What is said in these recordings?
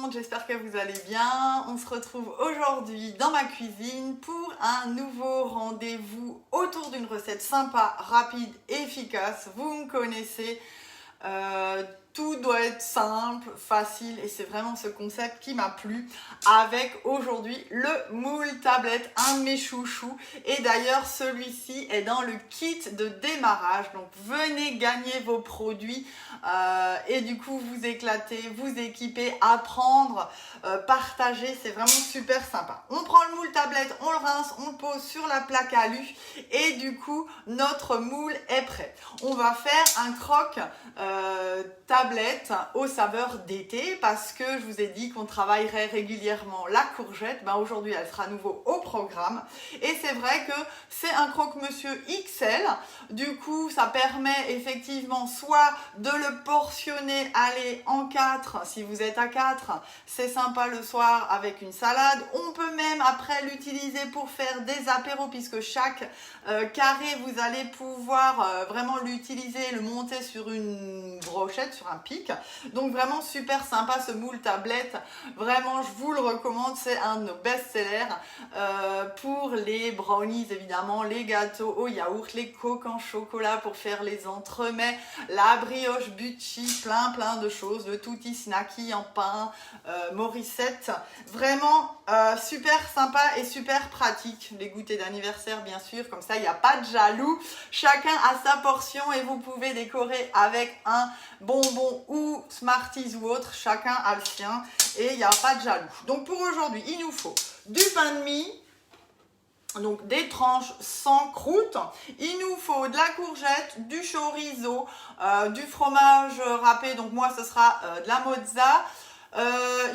monde, j'espère que vous allez bien. On se retrouve aujourd'hui dans ma cuisine pour un nouveau rendez-vous autour d'une recette sympa, rapide, efficace. Vous me connaissez, tout doit être simple, facile et c'est vraiment ce concept qui m'a plu avec aujourd'hui le moule tablette, un de mes chouchous. Et d'ailleurs celui-ci est dans le kit de démarrage, donc venez gagner vos produits et du coup vous éclater, vous équiper, apprendre, partager, c'est vraiment super sympa. On prend le moule tablette, on le rince, on le pose sur la plaque à alu et du coup notre moule est prêt. On va faire un croque tablette aux saveurs d'été parce que je vous ai dit qu'on travaillerait régulièrement la courgette. Ben aujourd'hui elle sera à nouveau au programme et c'est vrai que c'est un croque-monsieur XL. Du coup ça permet effectivement soit de le portionner, aller en 4 si vous êtes à 4, c'est sympa le soir avec une salade. On peut même après l'utiliser pour faire des apéros puisque chaque carré vous allez pouvoir vraiment l'utiliser, le monter sur une brochette, sur un pic. Donc vraiment super sympa ce moule tablette, vraiment je vous le recommande, c'est un de nos best-sellers pour les brownies évidemment, les gâteaux au yaourt, les coques en chocolat pour faire les entremets, la brioche Bucci, plein de choses, le tutti snacky en pain, Morissette, vraiment super sympa et super pratique. Les goûters d'anniversaire bien sûr, comme ça il n'y a pas de jaloux, chacun a sa portion et vous pouvez décorer avec un bonbon ou Smarties ou autre, chacun a le sien et il n'y a pas de jaloux. Donc pour aujourd'hui il nous faut du pain de mie, donc des tranches sans croûte, il nous faut de la courgette, du chorizo, du fromage râpé, donc moi ce sera de la mozza.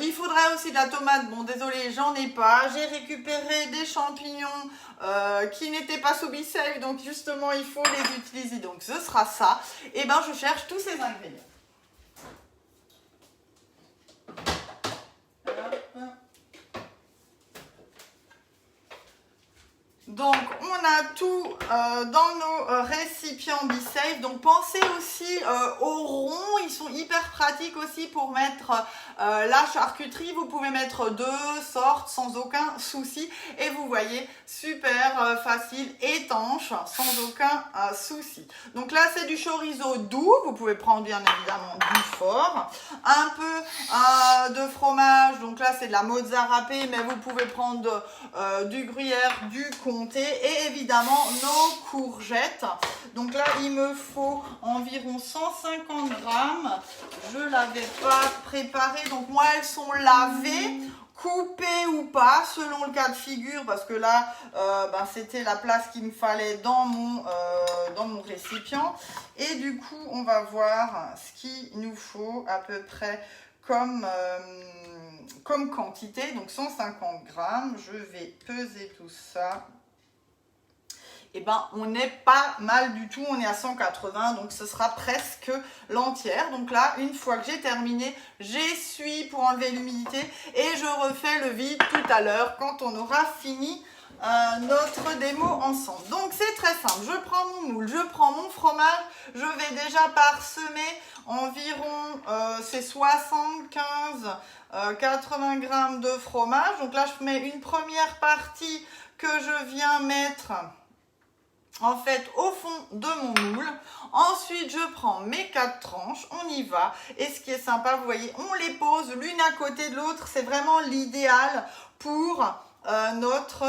Il faudrait aussi de la tomate, bon désolé j'en ai pas, j'ai récupéré des champignons qui n'étaient pas sous Bisafe, donc justement il faut les utiliser, donc ce sera ça. Et ben je cherche tous ces ingrédients. Donc on a tout dans nos récipients Bisafe, donc pensez aussi aux ronds, ils sont hyper pratiques aussi pour mettre la charcuterie, vous pouvez mettre 2 sortes sans aucun souci et vous voyez super facile, étanche, sans aucun souci. Donc là c'est du chorizo doux, vous pouvez prendre bien évidemment du fort, un peu de fromage, donc là c'est de la mozza râpée mais vous pouvez prendre du gruyère, du comté et évidemment nos courgettes. Donc là il me faut environ 150 grammes, je ne l'avais pas préparé, donc moi elles sont lavées, coupées ou pas selon le cas de figure parce que là c'était la place qu'il me fallait dans mon récipient et du coup on va voir ce qu'il nous faut à peu près comme quantité. Donc 150 grammes, je vais peser tout ça. Et ben on n'est pas mal du tout, on est à 180, donc ce sera presque l'entière. Donc là, une fois que j'ai terminé, j'essuie pour enlever l'humidité et je refais le vide tout à l'heure quand on aura fini notre démo ensemble. Donc c'est très simple, je prends mon moule, je prends mon fromage, je vais déjà parsemer environ c'est 75-80 grammes de fromage. Donc là je mets une première partie que je viens mettre en fait au fond de mon moule. Ensuite je prends mes 4 tranches, on y va, et ce qui est sympa, vous voyez, on les pose l'une à côté de l'autre, c'est vraiment l'idéal pour notre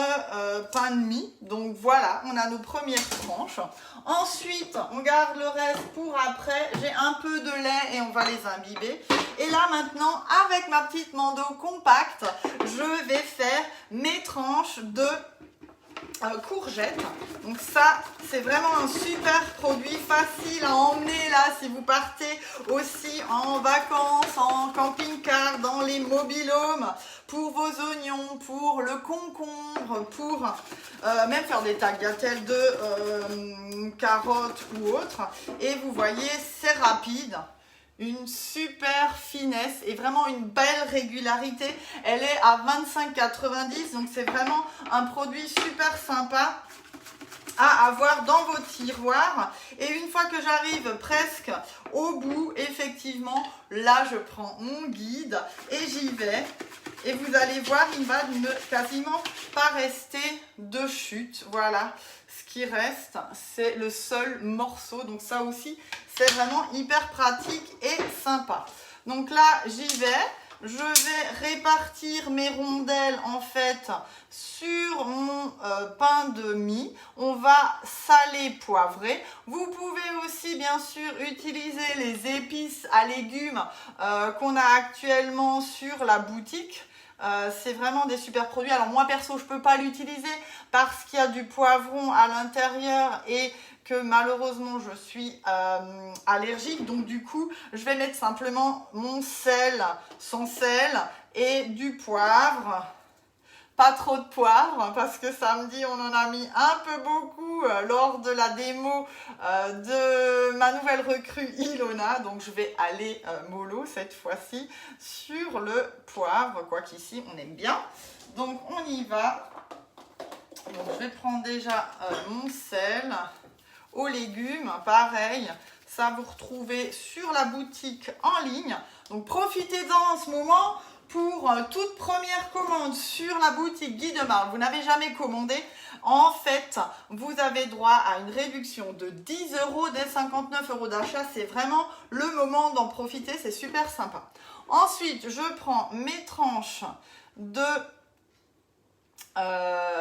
pain de mie. Donc voilà, on a nos premières tranches. Ensuite on garde le reste pour après, j'ai un peu de lait et on va les imbiber. Et là maintenant avec ma petite mando compacte, je vais faire mes tranches de courgettes. Donc ça c'est vraiment un super produit, facile à emmener là si vous partez aussi en vacances, en camping-car, dans les mobil-homes, pour vos oignons, pour le concombre, pour même faire des tagliatelles de carottes ou autre. Et vous voyez c'est rapide, une super finesse et vraiment une belle régularité. Elle est à 25,90 donc c'est vraiment un produit super sympa à avoir dans vos tiroirs. Et une fois que j'arrive presque au bout, effectivement, là, je prends mon guide et j'y vais. Et vous allez voir, il va ne quasiment pas rester de chute. Voilà, ce qui reste, c'est le seul morceau. Donc ça aussi, c'est vraiment hyper pratique et sympa. Donc là, j'y vais. Je vais répartir mes rondelles en fait sur mon pain de mie. On va saler, poivrer. Vous pouvez aussi bien sûr utiliser les épices à légumes qu'on a actuellement sur la boutique. C'est vraiment des super produits. Alors moi perso je peux pas l'utiliser parce qu'il y a du poivron à l'intérieur et que malheureusement je suis allergique, donc du coup je vais mettre simplement mon sel, sans sel et du poivre. Pas trop de poivre parce que samedi on en a mis un peu beaucoup lors de la démo de ma nouvelle recrue Ilona. Donc je vais aller mollo cette fois-ci sur le poivre, quoi qu'ici on aime bien. Donc on y va. Donc je vais prendre déjà mon sel. Aux légumes, pareil, ça vous retrouvez sur la boutique en ligne. Donc profitez-en en ce moment. Pour toute première commande sur la boutique Guy de Marle, vous n'avez jamais commandé, en fait, vous avez droit à une réduction de 10 € des 59 € d'achat. C'est vraiment le moment d'en profiter, c'est super sympa. Ensuite, je prends mes tranches de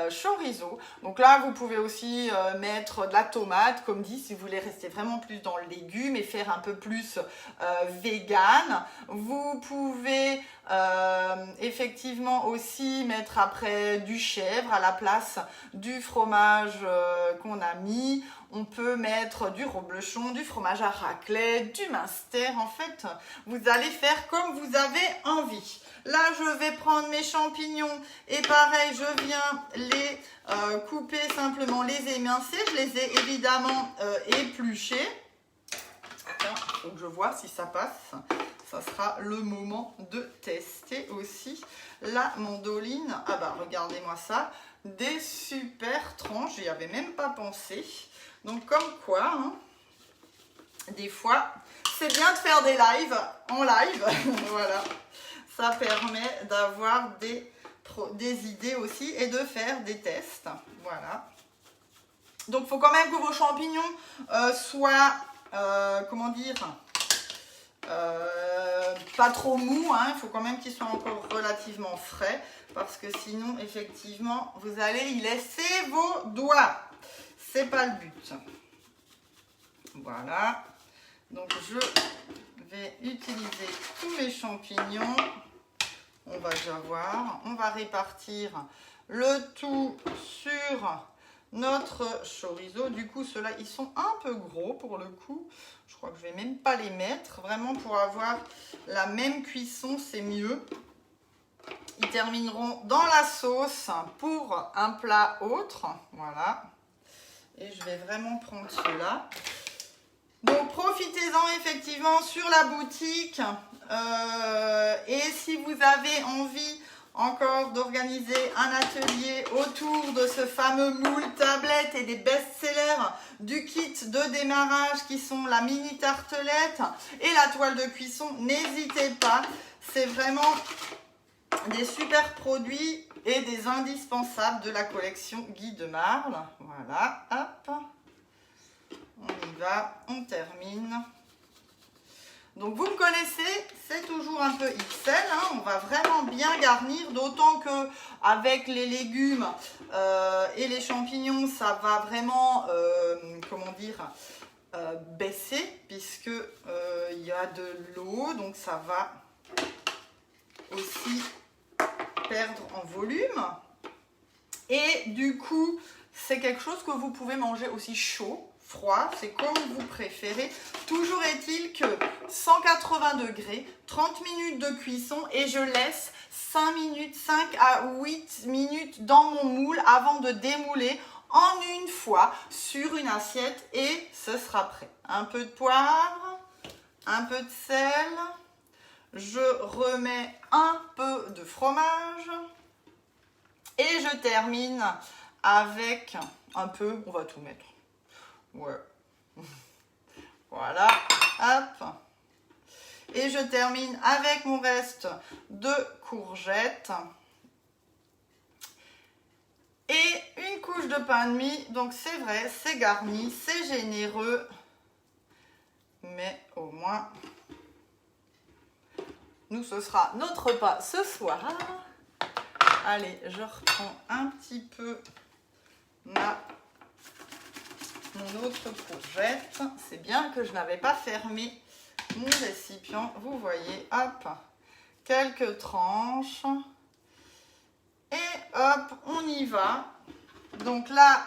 chorizo. Donc là, vous pouvez aussi mettre de la tomate, comme dit, si vous voulez rester vraiment plus dans le légume et faire un peu plus vegan. Vous pouvez effectivement aussi mettre après du chèvre à la place du fromage qu'on a mis. On peut mettre du reblochon, du fromage à raclette, du minster. En fait, vous allez faire comme vous avez envie. Là, je vais prendre mes champignons et pareil, je viens les couper simplement, les émincer. Je les ai évidemment épluchés. Attends, il faut que je vois si ça passe. Ça sera le moment de tester aussi la mandoline. Ah bah, regardez-moi ça. Des super tranches, j'y avais même pas pensé. Donc, comme quoi, hein, des fois, c'est bien de faire des lives en live. Voilà. Ça permet d'avoir des idées aussi et de faire des tests. Voilà. Donc, il faut quand même que vos champignons soient, comment dire, pas trop mous. Hein. Il faut quand même qu'ils soient encore relativement frais parce que sinon, effectivement, vous allez y laisser vos doigts. C'est pas le but. Voilà. Donc, je vais utiliser tous mes champignons. On va déjà voir. On va répartir le tout sur notre chorizo. Du coup, ceux-là, ils sont un peu gros pour le coup. Je crois que je vais même pas les mettre. Vraiment, pour avoir la même cuisson, c'est mieux. Ils termineront dans la sauce pour un plat autre. Voilà. Et je vais vraiment prendre ceux-là. Donc, profitez-en effectivement sur la boutique. Et si vous avez envie encore d'organiser un atelier autour de ce fameux moule tablette et des best-sellers du kit de démarrage qui sont la mini tartelette et la toile de cuisson, n'hésitez pas. C'est vraiment des super produits et des indispensables de la collection Guy de Marle. Voilà, hop. On y va, on termine. Donc vous me connaissez, c'est toujours un peu XL, hein, on va vraiment bien garnir, d'autant que avec les légumes et les champignons, ça va vraiment, comment dire, baisser, puisque il y a de l'eau, donc ça va aussi perdre en volume. Et du coup, c'est quelque chose que vous pouvez manger aussi chaud, froid, c'est comme vous préférez. Toujours est-il que 180 degrés, 30 minutes de cuisson et je laisse 5 à 8 minutes dans mon moule avant de démouler en une fois sur une assiette et ce sera prêt. Un peu de poivre, un peu de sel, je remets un peu de fromage et je termine avec un peu, on va tout mettre. Ouais. Voilà, hop. Et je termine avec mon reste de courgettes. Et une couche de pain de mie. Donc c'est vrai, c'est garni, c'est généreux. Mais au moins, nous, ce sera notre repas ce soir. Allez, je reprends un petit peu mon autre courgette. C'est bien que je n'avais pas fermé mon récipient. Vous voyez, hop, quelques tranches. Et hop, on y va. Donc là,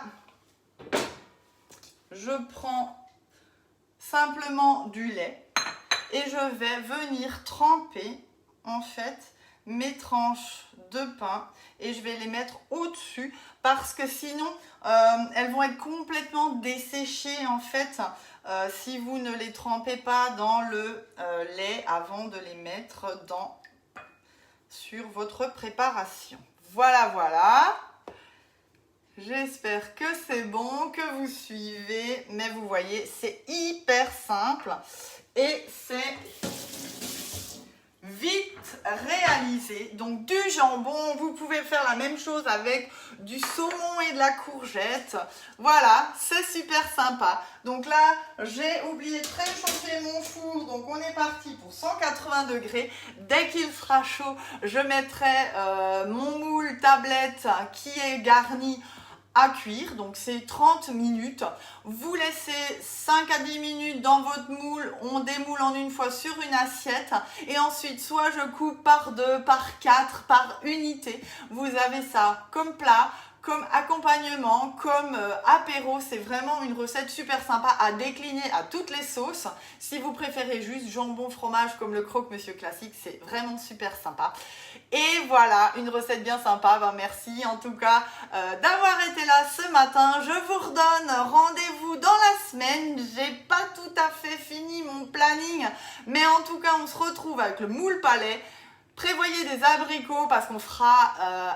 je prends simplement du lait et je vais venir tremper en fait mes tranches de pain et je vais les mettre au-dessus parce que sinon elles vont être complètement desséchées en fait si vous ne les trempez pas dans le lait avant de les mettre sur votre préparation. Voilà, voilà. J'espère que c'est bon, que vous suivez, mais vous voyez, c'est hyper simple et c'est vite réalisé. Donc du jambon, vous pouvez faire la même chose avec du saumon et de la courgette. Voilà, c'est super sympa. Donc là, j'ai oublié de préchauffer mon four, donc on est parti pour 180 degrés. Dès qu'il sera chaud, je mettrai mon moule tablette qui est garni à cuire, donc c'est 30 minutes. Vous laissez 5 à 10 minutes dans votre moule, on démoule en une fois sur une assiette et ensuite soit je coupe par 2, par 4, par unité. Vous avez ça comme plat, comme accompagnement, comme apéro. C'est vraiment une recette super sympa à décliner à toutes les sauces. Si vous préférez juste jambon fromage comme le croque-monsieur classique, c'est vraiment super sympa. Et voilà, une recette bien sympa. Ben, merci en tout cas d'avoir été là ce matin. Je vous redonne rendez-vous dans la semaine. J'ai pas tout à fait fini mon planning, mais en tout cas on se retrouve avec le moule palais. Prévoyez des abricots parce qu'on fera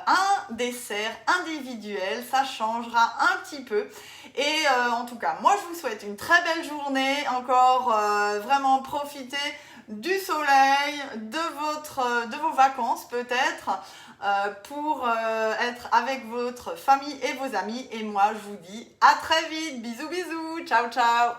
un dessert individuel, ça changera un petit peu. Et en tout cas, moi je vous souhaite une très belle journée, encore vraiment profitez du soleil, de vos vacances peut-être, pour être avec votre famille et vos amis. Et moi je vous dis à très vite, bisous bisous, ciao ciao.